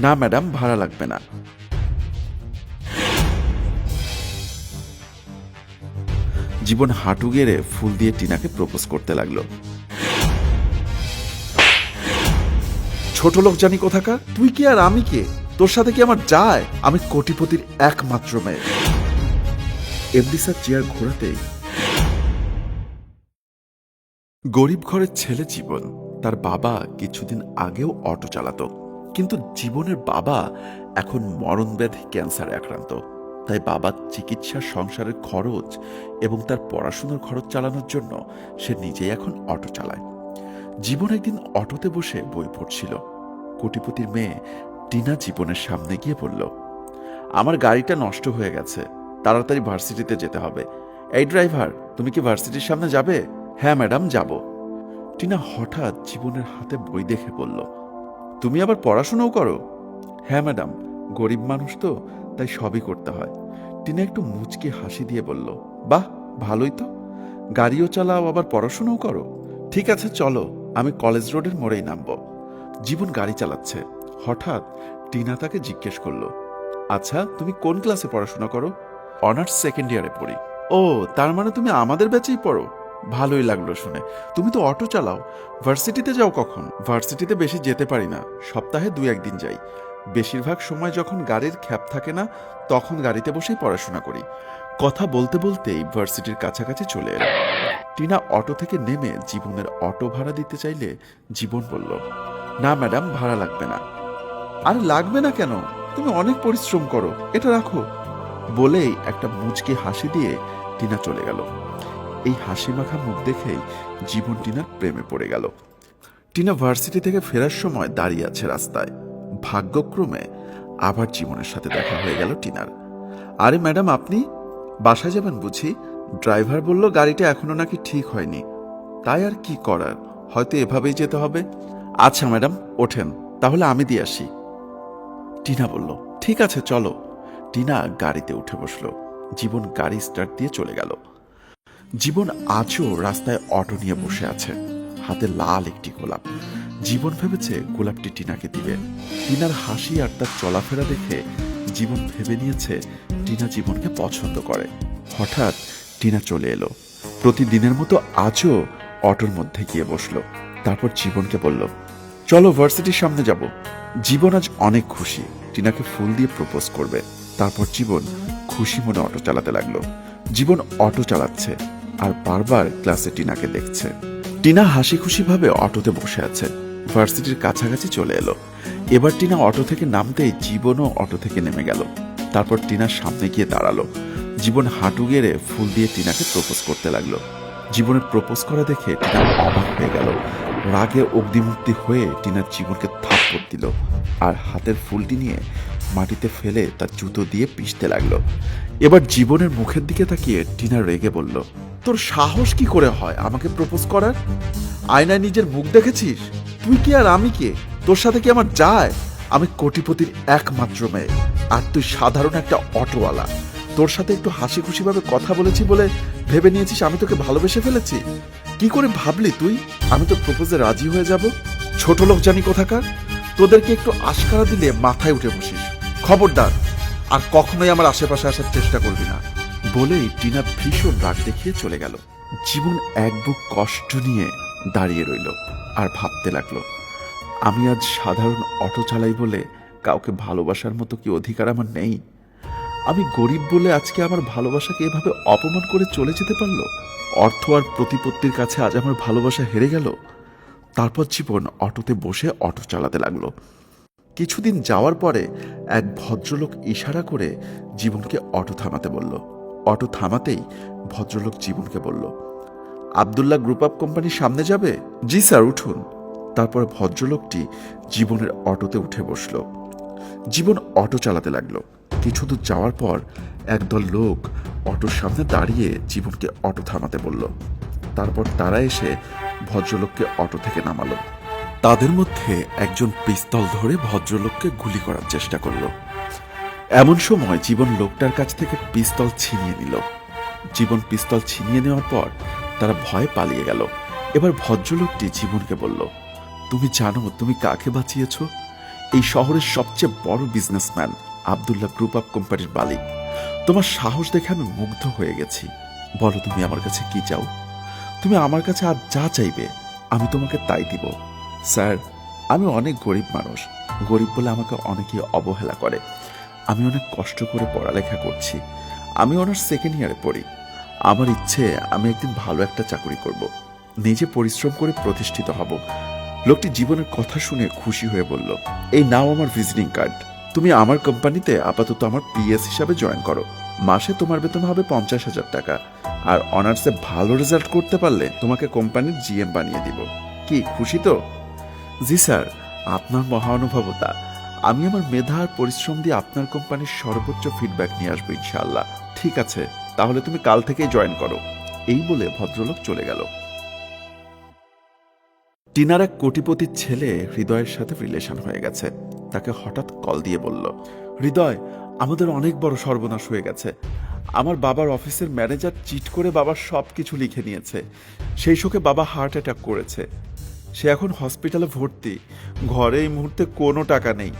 না ম্যাডাম, ভাড়া লাগবে না। জীবন হাঁটু গেড়ে ফুল দিয়ে টিনাকে প্রপোজ করতে লাগলো। ছোট লোক জানি কোথাকার, তুই কি আর আমি কে? তোর সাথে কি আমার যায়? আমি কোটিপতির একমাত্র মেয়ে। এমডি স্যার চেয়ার ঘোরাতেই গরিব ঘরের ছেলে জীবন। তার বাবা কিছুদিন আগেও অটো চালাতো, কিন্তু জীবনের বাবা এখন মরণব্যাধি ক্যান্সারে আক্রান্ত। তাই বাবার চিকিৎসা, সংসারের খরচ এবং তার পড়াশোনার খরচ চালানোর জন্য সে নিজেই এখন অটো চালায়। জীবন একদিন অটোতে বসে বই পড়ছিল। কোটিপতির মেয়ে টিনা জীবনের সামনে গিয়ে বলল, আমার গাড়িটা নষ্ট হয়ে গেছে, তাড়াতাড়ি ভার্সিটিতে যেতে হবে। এই ড্রাইভার, তুমি কি ভার্সিটির সামনে যাবে? হ্যাঁ ম্যাডাম, যাব। টিনা হঠাৎ জীবনের হাতে বই দেখে বলল, তুমি আবার পড়াশোনাও করো? হ্যাঁ ম্যাডাম, গরিব মানুষ তো, তাই সবই করতে হয়। টিনা একটু মুচকি হাসি দিয়ে বলল, বাহ, ভালোই তো, গাড়িও চালাও আবার পড়াশোনাও করো। ঠিক আছে চলো, আমি কলেজ রোডের মোড়েই নামব। জীবন গাড়ি চালাচ্ছে। হঠাৎ টিনা তাকে জিজ্ঞেস করলো, আচ্ছা তুমি কোন ক্লাসে পড়াশোনা করো? অনার্স সেকেন্ড ইয়ারে পড়ি। ও, তার মানে তুমি আমাদের ব্যাচেই পড়ো। ভালোই লাগলো শুনে। তুমি তো অটো চালাও, ভার্সিটিতে যাও কখন? ভার্সিটিতে বেশি যেতে পারি না, সপ্তাহে 2-1 দিন যাই। বেশিরভাগ সময় যখন গাড়ির খ্যাপ থাকে না, তখন গাড়িতে বসেই পড়াশোনা করি। কথা বলতে বলতেই ভার্সিটির কাছাকাছি চলে এলো। টিনা অটো থেকে নেমে জীবনের অটো ভাড়া দিতে চাইলে জীবন বলল, না ম্যাডাম, ভাড়া লাগবে না। আরে লাগবে না কেন? তুমি অনেক পরিশ্রম করো, এটা রাখো। বলেই একটা মুচকি হাসি দিয়ে টিনা চলে গেল। এই হাসি মাখা মুখ দেখেই জীবন টিনার প্রেমে পড়ে গেল। টিনা ভার্সিটি থেকে ফেরার সময় দাঁড়িয়ে আছে রাস্তায়। ভাগ্যক্রমে আবার জীবনের সাথে দেখা হয়ে গেল টিনার। আরে ম্যাডাম, আপনি বাসায় যাবেন বুঝি? ড্রাইভার বলল গাড়িটা এখনো নাকি ঠিক হয়নি। তাই আর কি করার, হয়তো এভাবেই যেতে হবে। আচ্ছা ম্যাডাম, ওঠেন, তাহলে আমি দিয়ে আসি। টিনা বলল, ঠিক আছে চলো। টিনা গাড়িতে উঠে বসলো। জীবন গাড়ি স্টার্ট দিয়ে চলে গেল। জীবন আজও রাস্তায় অটো নিয়ে বসে আছে, হাতে লাল একটি গোলাপ। জীবন ভেবেছে গোলাপটি টিনাকে দিবে। টিনার হাসি আর তার চলাফেরা দেখে জীবন ভেবে নিয়েছে টিনা জীবনকে পছন্দ করে। হঠাৎ টিনা চলে এলো। প্রতিদিনের মতো আজও অটোর মধ্যে গিয়ে বসলো। তারপর জীবনকে বলল, চলো ভার্সিটির সামনে যাব। জীবন আজ অনেক খুশি, টিনাকে ফুল দিয়ে প্রপোজ করবে। তারপর জীবন খুশি মনে অটো চালাতে লাগলো। জীবন অটো চালাচ্ছে আর বারবার ক্লাসে টিনাকে দেখছে। টিনা হাসি খুশি ভাবে অটোতে বসে আছে। ভার্সিটির কাছাকাছি চলে এলো। এবার টিনা অটো থেকে নামতেই জীবনও অটো থেকে নেমে গেল। তারপর টিনার সামনে গিয়ে দাঁড়ালো। জীবন হাঁটু গেড়ে ফুল দিয়ে টিনাকে প্রপোজ করতে লাগলো। জীবনের প্রপোজ করা দেখে টিনা অবাক হয়ে গেল। রাগে অগ্নিমূর্তি হয়ে টিনার জীবনকে থাপ্পড় দিল আর হাতের ফুলটি নিয়ে মাটিতে ফেলে তার জুতো দিয়ে পিষতে লাগলো। এবার জীবনের মুখের দিকে তাকিয়ে টিনা রেগে বলল, তোর সাহস কি করে হয় আমাকে প্রপোজ করার? আয়নায় নিজের মুখ দেখেছিস? তুই কি আর আমি কে? তোর সাথে কি আমার যায়? আমি কোটিপতির একমাত্র মেয়ে, আর তুই সাধারণ একটা অটোওয়ালা। তোর সাথে একটু হাসি খুশি ভাবে কথা বলেছি বলে ভেবে নিয়েছিস আমি তোকে ভালোবেসে ফেলেছি? কি করে ভাবলি তুই আমি তোর প্রপোজে রাজি হয়ে যাব? ছোট লোক জানি কোথাকার, তোদেরকে একটু আশকারা দিলে মাথায় উঠে বসিস। খবরদার, আর কখনোই আমার আশেপাশে আসার চেষ্টা করবি না। বলেই টিনা ভীষণ রাগ দেখিয়ে চলে গেল। জীবন এক বুক কষ্ট নিয়ে দাঁড়িয়ে রইল আর ভাবতে লাগলো, আমি আজ সাধারণ অটো চালাই বলে কাউকে ভালোবাসার মতো কি অধিকার আমার নেই? আমি গরিব বলে আজকে আমার ভালোবাসাকে এভাবে অপমান করে চলে যেতে পারলো? অর্থ আর প্রতিপত্তির কাছে আজ আমার ভালোবাসা হেরে গেল। তারপর জীবন অটোতে বসে অটো চালাতে লাগলো। কিছুদিন যাওয়ার পরে এক ভদ্রলোক ইশারা করে জীবনকে অটো থামাতে বলল। অটো থামাতেই ভদ্রলোক জীবনকে বলল, আব্দুল্লাহ গ্রুপ অফ কোম্পানির সামনে যাবে? জি স্যার, উঠুন। তারপর ভদ্রলোকটি জীবনের অটোতে উঠে বসল। জীবন অটো চালাতে লাগলো। কিছু দূর যাওয়ার পর একদল লোক অটোর সামনে দাঁড়িয়ে জীবনকে অটো থামাতে বলল। তারপর তারা এসে ভদ্রলোককে অটো থেকে নামালো। তাদের মধ্যে একজন পিস্তল ধরে ভদ্রলোককে গুলি করার চেষ্টা করলো। এমন সময় জীবন লোকটার কাছ থেকে পিস্তল ছিনিয়ে নিল। জীবন পিস্তল ছিনিয়ে নেওয়ার পর তারা ভয়ে পালিয়ে গেল। এবার ভদ্রলোকটি জীবনকে বলল, তুমি জানো তুমি কাকে বাঁচিয়েছ? এই শহরের সবচেয়ে বড় বিজনেসম্যান আব্দুল্লাহ গ্রুপ অফ কোম্পানির মালিক। তোমার সাহস দেখে আমি মুগ্ধ হয়ে গেছি। বলো তুমি আমার কাছে কি চাও? তুমি আমার কাছে আর যা চাইবে আমি তোমাকে তাই দিব। স্যার, আমি অনেক গরিব মানুষ। গরিব বলে আমাকে অনেকেই অবহেলা করে। আমি অনেক কষ্ট করে পড়ালেখা করছি। আমি অনার্স সেকেন্ড ইয়ারে পড়ি। আমার ইচ্ছে আমি একদিন ভালো একটা চাকরি করব, নিজে পরিশ্রম করে প্রতিষ্ঠিত হব। লোকটি জীবনের কথা শুনে খুশি হয়ে বলল, এই নাও আমার ভিজিটিং কার্ড। তুমি আমার কোম্পানিতে আপাতত আমার পিএস হিসাবে জয়েন করো। মাসে তোমার বেতন হবে 50,000 টাকা। আর অনার্সে ভালো রেজাল্ট করতে পারলে তোমাকে কোম্পানির জিএম বানিয়ে দিব। কি খুশি তো? জি স্যার, আপনার মহানুভবতা। আমি আমার মেধা আর পরিশ্রম দিয়ে আপনার কোম্পানির সর্বোচ্চ ফিডব্যাক নিয়ে আসবো ইনশাআল্লাহ। ঠিক আছে, তাহলে তুমি কাল থেকেই জয়েন করো। এই বলে ভদ্রলোক চলে গেল। টিনার এক কোটিপতির ছেলে হৃদয়ের সাথে রিলেশন হয়ে গেছে। তাকে হঠাৎ কল দিয়ে বলল, হৃদয়, আমাদের অনেক বড় সর্বনাশ হয়ে গেছে। আমার বাবার অফিসের ম্যানেজার চিট করে বাবার সব কিছু লিখে নিয়েছে। সেই শোকে বাবা হার্ট অ্যাটাক করেছে। সে এখন হসপিটালে ভর্তি। ঘরে এই মুহূর্তে কোনো টাকা নেই।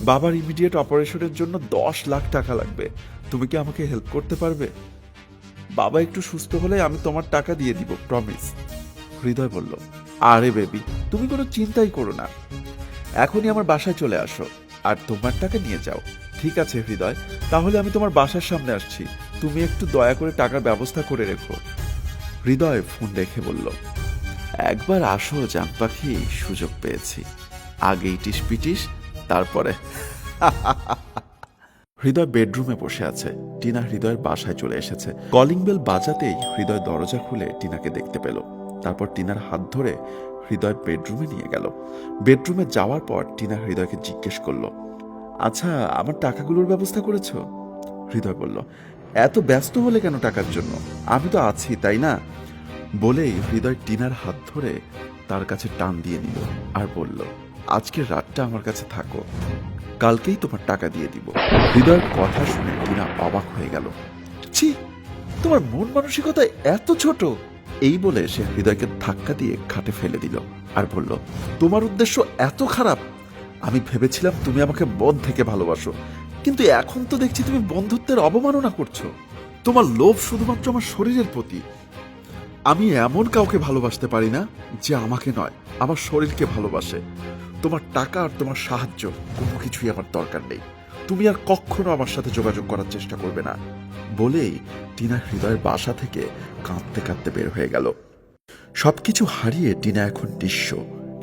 বাবার ইমিডিয়েট অপারেশনের জন্য 10 লাখ টাকা লাগবে। তুমি কি আমাকে হেল্প করতে পারবে? বাবা একটু সুস্থ হলে আমি তোমার টাকা দিয়ে দিব, প্রমিস। হৃদয় বলল, আরে বেবি, তুমি কোনো চিন্তাই করো না। এখনই আমার বাসায় চলে আসো আর তোমার টাকা নিয়ে যাও। ঠিক আছে হৃদয়, তাহলে আমি তোমার বাসার সামনে আসছি। তুমি একটু দয়া করে টাকার ব্যবস্থা করে রেখো। হৃদয় ফোন রেখে বলল, একবার আসো জান পাখি, সুযোগ পেয়েছি। আগে ইটিস পিটিস, তারপরে। হৃদয় বেডরুমে বসে আছে। টিনা হৃদয়ের বাসায় চলে এসেছে। কলিং বেল বাজাতেই হৃদয় দরজা খুলে টিনাকে দেখতে পেল। তারপর টিনার হাত ধরে হৃদয় বেডরুমে নিয়ে গেল। বেডরুমে যাওয়ার পর টিনা হৃদয়কে জিজ্ঞেস করলো, আচ্ছা, আমার টাকাগুলোর ব্যবস্থা করেছো? হৃদয় বলল, এত ব্যস্ত হলে কেন টাকার জন্য? আমি তো আছি, তাই না? বলেই হৃদয় টিনার হাত ধরে তার কাছে টান দিয়ে নিল আর বলল, আজকের রাতটা আমার কাছে থাকো, কালকেই তোমার টাকা দিয়ে দিব। হৃদয়ের কথা শুনে টিনা অবাক হয়ে গেল। ছি, তোমার মন মানসিকতা এত ছোট! এই বলে সে হৃদয়কে ধাক্কা দিয়ে খাটে ফেলে দিল আর বলল, তোমার উদ্দেশ্য এত খারাপ? আমি ভেবেছিলাম তুমি আমাকে মন থেকে ভালোবাসো, কিন্তু এখন তো দেখছি তুমি বন্ধুত্বের অবমাননা করছো। তোমার লোভ শুধুমাত্র আমার শরীরের প্রতি। আমি এমন কাউকে ভালোবাসতে পারি না যে আমাকে নয়, আমার শরীরকে ভালোবাসে। তোমার টাকা আর তোমার সাহায্য কোনো কিছুই আমার দরকার নেই। তুমি আর কখনো আমার সাথে যোগাযোগ করার চেষ্টা করবে না। বলেই টিনা হৃদয়ের বাসা থেকে কাঁদতে কাঁদতে বের হয়ে গেল। সবকিছু হারিয়ে টিনা এখন নিঃস্ব।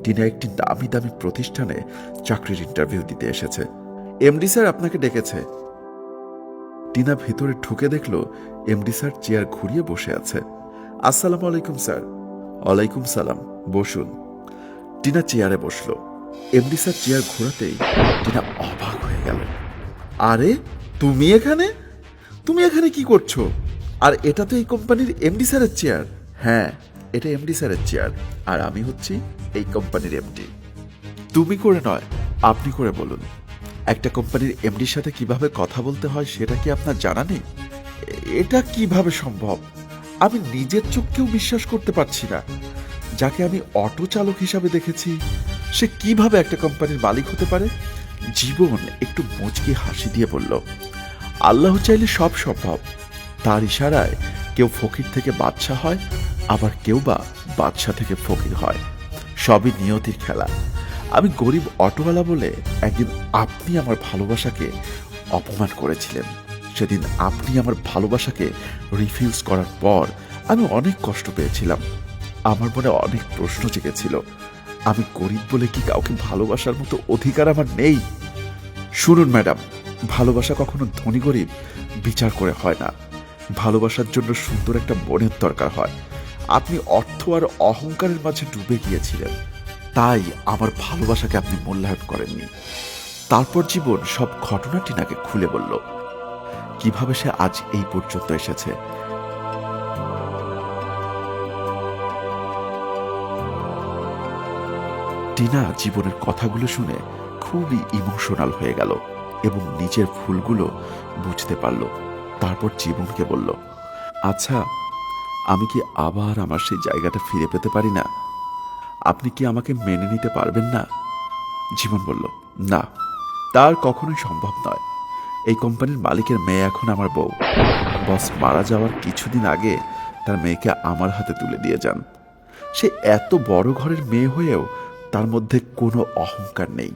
টিনা একটি দামি দামি প্রতিষ্ঠানে চাকরির ইন্টারভিউ দিতে এসেছে। এমডি স্যার আপনাকে ডেকেছে। টিনা ভেতরে ঢুকে দেখল এমডি স্যার চেয়ার ঘুরিয়ে বসে আছে। আসসালামু আলাইকুম স্যার। ওয়ালাইকুম সালাম, বসুন। টিনা চেয়ারে বসলো। এমডি স্যার চেয়ার ঘোরাতেই টিনা অবাক হয়ে গেল। আরে, তুমি এখানে? তুমি এখানে কি করছো? আর এটা তো এই কোম্পানির এমডি স্যারের চেয়ার। হ্যাঁ, এটা এমডি স্যারের চেয়ার, আর আমি হচ্ছি এই কোম্পানির এমডি। তুমি করে নয়, আপনি করে বলুন। একটা কোম্পানির এমডির সাথে কিভাবে কথা বলতে হয় সেটা কি আপনার জানা নেই? এটা কিভাবে সম্ভব? আমি নিজের চোখকেও বিশ্বাস করতে পারছি না। যাকে আমি অটো চালক হিসাবে দেখেছি, সে কিভাবে একটা কোম্পানির মালিক হতে পারে? জীবন একটু মুচকি হাসি দিয়ে বলল, আল্লাহ চাইলে সব সম্ভব। তার ইশারায় কেউ ফকির থেকে বাদশা হয়, আবার কেউ বা বাদশা থেকে ফকির হয়। সবই নিয়তির খেলা। আমি গরিব অটোওয়ালা বলে একদিন আপনি আমার ভালোবাসাকে অপমান করেছিলেন। সেদিন আপনি আমার ভালোবাসাকে রিফিউজ করার পর আমি অনেক কষ্ট পেয়েছিলাম। আমার মনে অনেক প্রশ্ন জেগেছিল, আমি গরিব বলে কি কাউকে ভালোবাসার মতো অধিকার আমার নেই? শুনুন ম্যাডাম, ভালোবাসা কখনো ধনী গরিব বিচার করে হয় না। ভালোবাসার জন্য সুন্দর একটা মনের দরকার হয়। আপনি অর্থ আর অহংকারের মাঝে ডুবে গিয়েছিলেন, তাই আমার ভালোবাসাকে আপনি মূল্যায়ন করেননি। তারপর জীবন সব ঘটনা টিনাকে খুলে বলল, কিভাবে সে আজ এই পর্যন্ত এসেছে। টিনা জীবনের কথাগুলো শুনে খুবই ইমোশনাল হয়ে গেল এবং নিজের ভুলগুলো বুঝতে পারল। তারপর জীবনকে বলল, আচ্ছা, আমি কি আবার আমার সেই জায়গাটা ফিরে পেতে পারি না? আপনি কি আমাকে মেনে নিতে পারবেন না? জীবন বলল, না, তার কখনোই সম্ভব নয়। এই কোম্পানির মালিকের মেয়ে এখন আমার বউ। বস মারা যাওয়ার কিছুদিন আগে তার মেয়েকে আমার হাতে তুলে দিয়ে যান। সে এত বড় ঘরের মেয়ে হয়েও তার মধ্যে কোনো অহংকার নেই।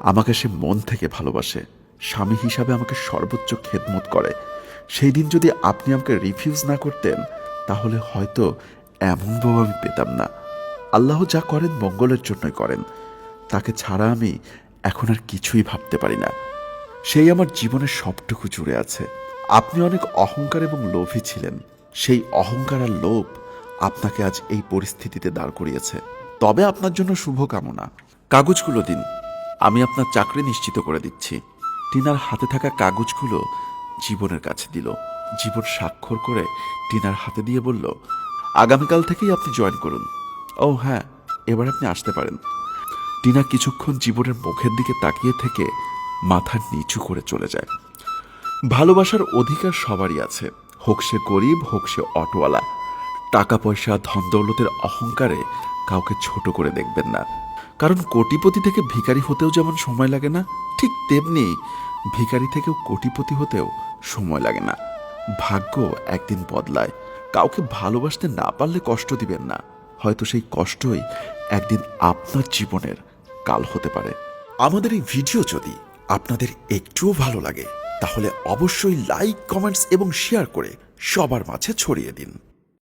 আমাকে সে মন থেকে ভালোবাসে, স্বামী হিসাবে আমাকে সর্বোচ্চ খেদমত করে। সেই দিন যদি আপনি আমাকে রিফিউজ না করতেন, তাহলে হয়তো এমন বউ আমি পেতাম না। আল্লাহ যা করেন মঙ্গলের জন্যই করেন। তাকে ছাড়া আমি এখন আর কিছুই ভাবতে পারি না। সেই আমার জীবনের সবটুকু জুড়ে আছে। আপনি অনেক অহংকার এবং লোভী ছিলেন। সেই অহংকার আর লোভ আপনাকে আজ এই পরিস্থিতিতে দাঁড় করিয়েছে। তবে আপনার জন্য শুভকামনা। কাগজগুলো দিন, আমি আপনার চাকরি নিশ্চিত করে দিচ্ছি। টিনার হাতে থাকা কাগজগুলো জীবনের কাছে দিল। জীবন স্বাক্ষর করে টিনার হাতে দিয়ে বলল, আগামীকাল থেকেই আপনি জয়েন করুন। ও হ্যাঁ, এবার আপনি আসতে পারেন। টিনা কিছুক্ষণ জীবনের মুখের দিকে তাকিয়ে থেকে মাথা নিচু করে চলে যায়। ভালোবাসার অধিকার সবারই আছে, হোক সে গরিব, হোক সে অটোওয়ালা। টাকা পয়সা, ধন দৌলতের অহংকারে কাউকে ছোট করে দেখবেন না। কারণ কোটিপতি থেকে ভিখারি হতেও যেমন সময় লাগে না, ঠিক তেমনি ভিখারি থেকেও কোটিপতি হতেও সময় লাগে না। ভাগ্য একদিন বদলায়। কাউকে ভালোবাসতে না পারলে কষ্ট দিবেন না, হয়তো সেই কষ্টই একদিন আপনার জীবনের কাল হতে পারে। আমাদের এই ভিডিও যদি আপনাদের একটুও ভালো লাগে, তাহলে অবশ্যই লাইক, কমেন্টস এবং শেয়ার করে সবার মাঝে ছড়িয়ে দিন।